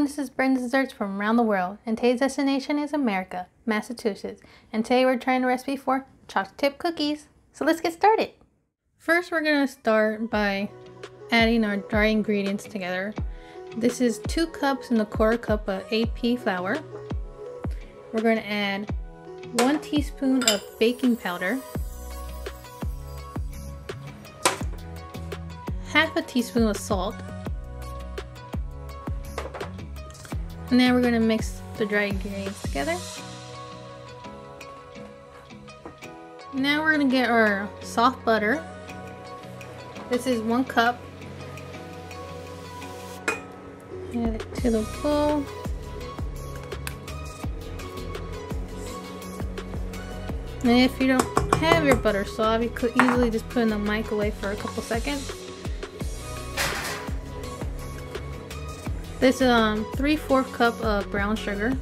everyone, this is Brenda Desserts from around the world, and today's destination is America, Massachusetts, and today we're trying a recipe for chocolate chip cookies. So let's get started. First, we're going to start by adding our dry ingredients together. This is 2 cups and a quarter cup of AP flour. We're going to add 1 teaspoon of baking powder, half a teaspoon of salt, and then we're going to mix the dry ingredients together. Now we're going to get our soft butter. This is 1 cup. Add it to the bowl. And if you don't have your butter soft, you could easily just put it in the microwave for a couple seconds. This is 3/4 cup of brown sugar.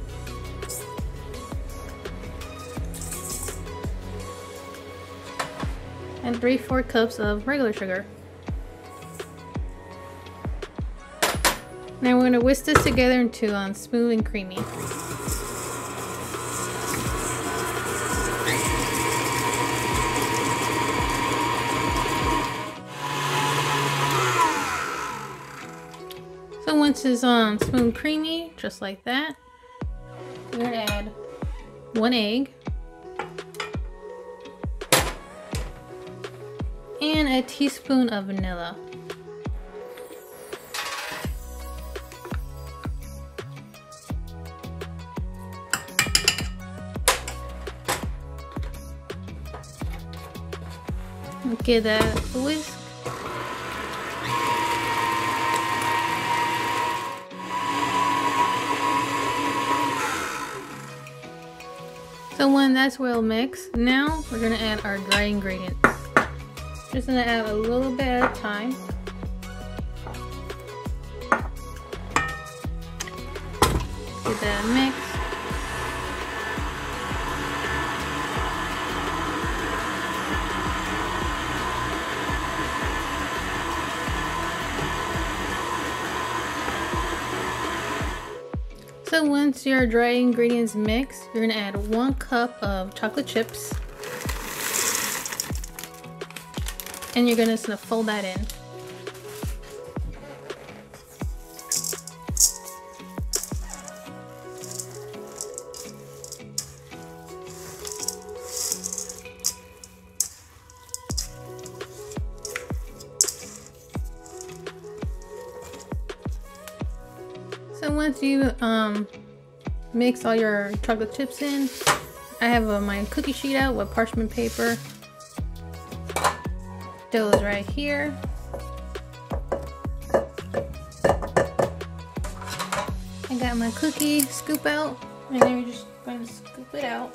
And 3/4 cups of regular sugar. Now we're going to whisk this together into smooth and creamy. So once it's smooth and creamy, just like that, we're going to add 1 egg and a teaspoon of vanilla. Give that a whisk. So when that's well mixed, now we're going to add our dry ingredients. Just going to add a little bit at a time. Get that mixed. So once your dry ingredients mix, you're gonna add 1 cup of chocolate chips, and you're gonna fold that in. So once you mix all your chocolate chips in, I have my cookie sheet out with parchment paper. Dough is right here. I got my cookie scoop out, and then we're just going to scoop it out.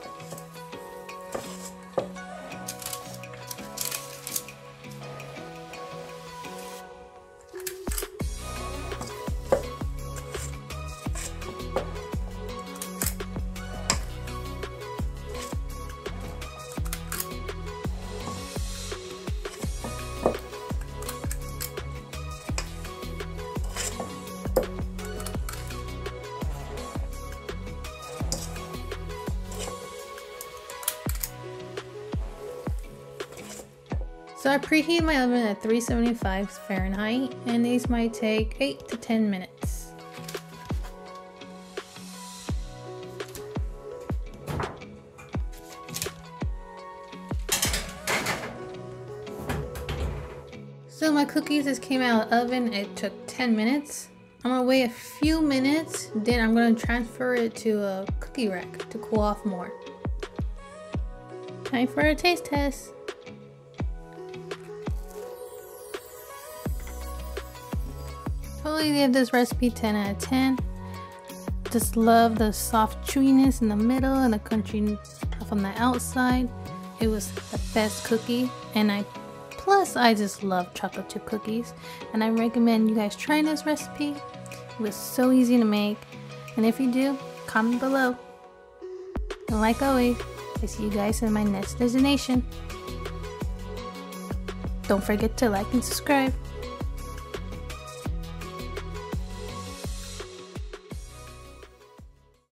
So I preheat my oven at 375 Fahrenheit, and these might take 8 to 10 minutes. So my cookies just came out of the oven. It took 10 minutes. I'm gonna wait a few minutes, then I'm gonna transfer it to a cookie rack to cool off more. Time for a taste test. Totally give this recipe 10 out of 10. Just love the soft chewiness in the middle and the crunchy from the outside. It was the best cookie, and I just love chocolate chip cookies, and I recommend you guys try this recipe. It was so easy to make, and if you do, comment below. And like always, I see you guys in my next destination. Don't forget to like and subscribe.